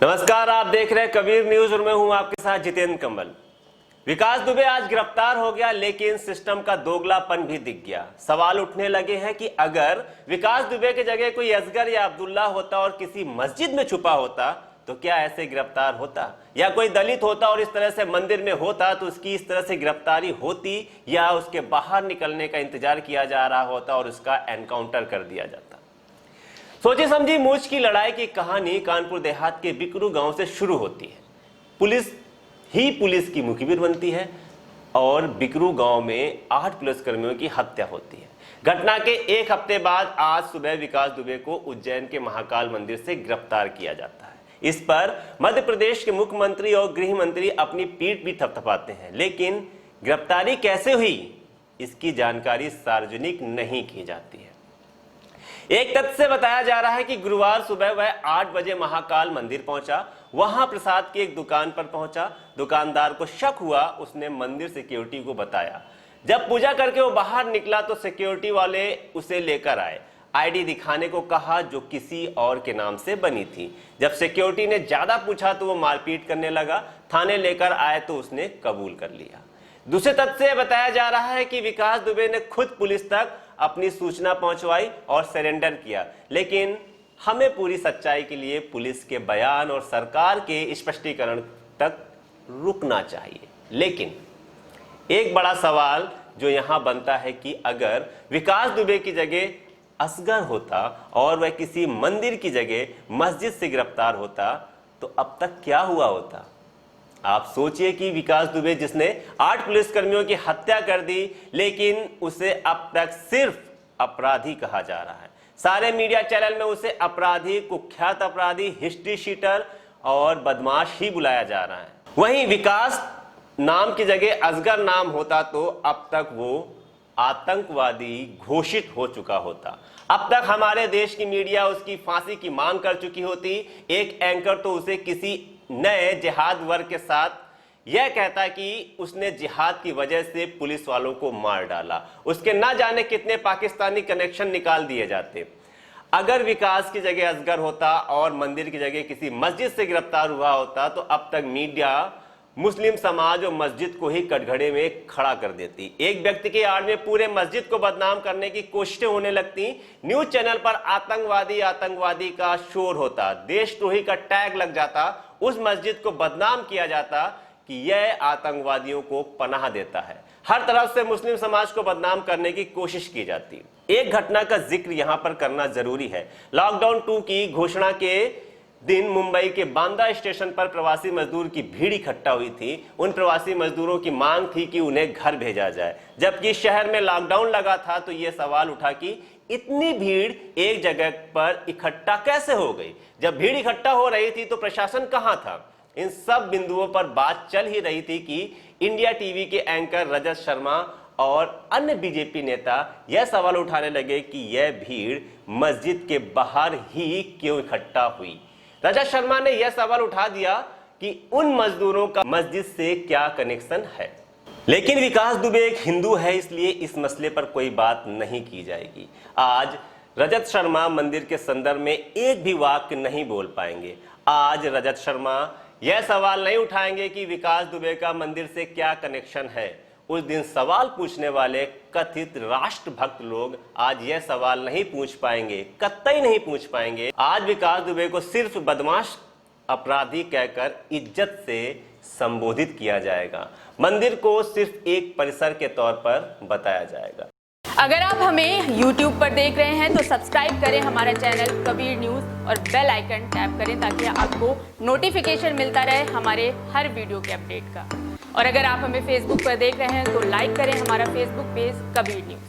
नमस्कार, आप देख रहे हैं कबीर न्यूज और मैं हूं आपके साथ जितेंद्र कंबल। विकास दुबे आज गिरफ्तार हो गया, लेकिन सिस्टम का दोगलापन भी दिख गया। सवाल उठने लगे हैं कि अगर विकास दुबे की जगह कोई असगर या अब्दुल्ला होता और किसी मस्जिद में छुपा होता तो क्या ऐसे गिरफ्तार होता, या कोई दलित होता और इस तरह से मंदिर में होता तो उसकी इस तरह से गिरफ्तारी होती, या उसके बाहर निकलने का इंतजार किया जा रहा होता और उसका एनकाउंटर कर दिया जाता। सोची समझी मूंछ की लड़ाई की कहानी कानपुर देहात के बिकरू गांव से शुरू होती है। पुलिस की मुखबिर बनती है और बिकरू गांव में 8 पुलिसकर्मियों की हत्या होती है। घटना के एक हफ्ते बाद आज सुबह विकास दुबे को उज्जैन के महाकाल मंदिर से गिरफ्तार किया जाता है। इस पर मध्य प्रदेश के मुख्यमंत्री और गृह मंत्री अपनी पीठ भी थपथपाते हैं, लेकिन गिरफ्तारी कैसे हुई इसकी जानकारी सार्वजनिक नहीं की जाती है। एक तथ्य से बताया जा रहा है कि गुरुवार सुबह वह 8 बजे महाकाल मंदिर पहुंचा। वहां प्रसाद की एक दुकान पर पहुंचा। दुकानदार को शक हुआ, उसने मंदिर सिक्योरिटी को बताया। जब पूजा करके वो बाहर निकला तो सिक्योरिटी वाले उसे लेकर आए। आईडी दिखाने को कहा जो किसी और के नाम से बनी थी। जब सिक्योरिटी ने ज्यादा पूछा तो वो मारपीट करने लगा। थाने लेकर आए तो उसने कबूल कर लिया। दूसरे तथ्य से बताया जा रहा है कि विकास दुबे ने खुद पुलिस तक अपनी सूचना पहुंचवाई और सरेंडर किया, लेकिन हमें पूरी सच्चाई के लिए पुलिस के बयान और सरकार के स्पष्टीकरण तक रुकना चाहिए। लेकिन एक बड़ा सवाल जो यहां बनता है कि अगर विकास दुबे की जगह असगर होता और वह किसी मंदिर की जगह मस्जिद से गिरफ्तार होता तो अब तक क्या हुआ होता। आप सोचिए कि विकास दुबे जिसने 8 पुलिसकर्मियों की हत्या कर दी, लेकिन उसे अब तक सिर्फ अपराधी कहा जा रहा है। सारे मीडिया चैनल में उसे अपराधी, कुख्यात अपराधी, हिस्ट्री शीटर और बदमाश ही बुलाया जा रहा है। वहीं विकास नाम की जगह असगर नाम होता तो अब तक वो आतंकवादी घोषित हो चुका होता। अब तक हमारे देश की मीडिया उसकी फांसी की मांग कर चुकी होती। एक एंकर तो उसे किसी नए जिहाद वर्ग के साथ यह कहता कि उसने जिहाद की वजह से पुलिस वालों को मार डाला। उसके ना जाने कितने पाकिस्तानी कनेक्शन निकाल दिए जाते। अगर विकास की जगह असगर होता और मंदिर की जगह किसी मस्जिद से गिरफ्तार हुआ होता तो अब तक मीडिया मुस्लिम समाज और मस्जिद को ही कटघरे में खड़ा कर देती। एक व्यक्ति की आड़ में पूरे मस्जिद को बदनाम करने की कोशिशें होने लगती। न्यूज चैनल पर आतंकवादी का शोर होता, देशद्रोही का टैग लग जाता। उस मस्जिद को बदनाम किया जाता कि यह आतंकवादियों को पनाह देता है। हर तरफ से मुस्लिम समाज को बदनाम करने की कोशिश की जाती। एक घटना का जिक्र यहां पर करना जरूरी है। लॉकडाउन 2 की घोषणा के दिन मुंबई के बांद्रा स्टेशन पर प्रवासी मजदूर की भीड़ इकट्ठा हुई थी। उन प्रवासी मजदूरों की मांग थी कि उन्हें घर भेजा जाए। जबकि शहर में लॉकडाउन लगा था तो यह सवाल उठा कि इतनी भीड़ एक जगह पर इकट्ठा कैसे हो गई। जब भीड़ इकट्ठा हो रही थी तो प्रशासन कहां था। इन सब बिंदुओं पर बात चल ही रही थी कि इंडिया टीवी के एंकर रजत शर्मा और अन्य बीजेपी नेता यह सवाल उठाने लगे कि यह भीड़ मस्जिद के बाहर ही क्यों इकट्ठा हुई। रजत शर्मा ने यह सवाल उठा दिया कि उन मजदूरों का मस्जिद से क्या कनेक्शन है। लेकिन विकास दुबे एक हिंदू है, इसलिए इस मसले पर कोई बात नहीं की जाएगी। आज रजत शर्मा मंदिर के संदर्भ में एक भी वाक्य नहीं बोल पाएंगे। आज रजत शर्मा यह सवाल नहीं उठाएंगे कि विकास दुबे का मंदिर से क्या कनेक्शन है। उस दिन सवाल पूछने वाले कथित राष्ट्रभक्त लोग आज यह सवाल नहीं पूछ पाएंगे, कतई नहीं पूछ पाएंगे। आज विकास दुबे को सिर्फ बदमाश अपराधी कहकर इज्जत से संबोधित किया जाएगा। मंदिर को सिर्फ एक परिसर के तौर पर बताया जाएगा। अगर आप हमें YouTube पर देख रहे हैं तो सब्सक्राइब करें हमारा चैनल कबीर न्यूज और बेल आइकन टैप करें ताकि आपको नोटिफिकेशन मिलता रहे हमारे हर वीडियो के अपडेट का। और अगर आप हमें Facebook पर देख रहे हैं तो लाइक करें हमारा Facebook पेज कबीर न्यूज।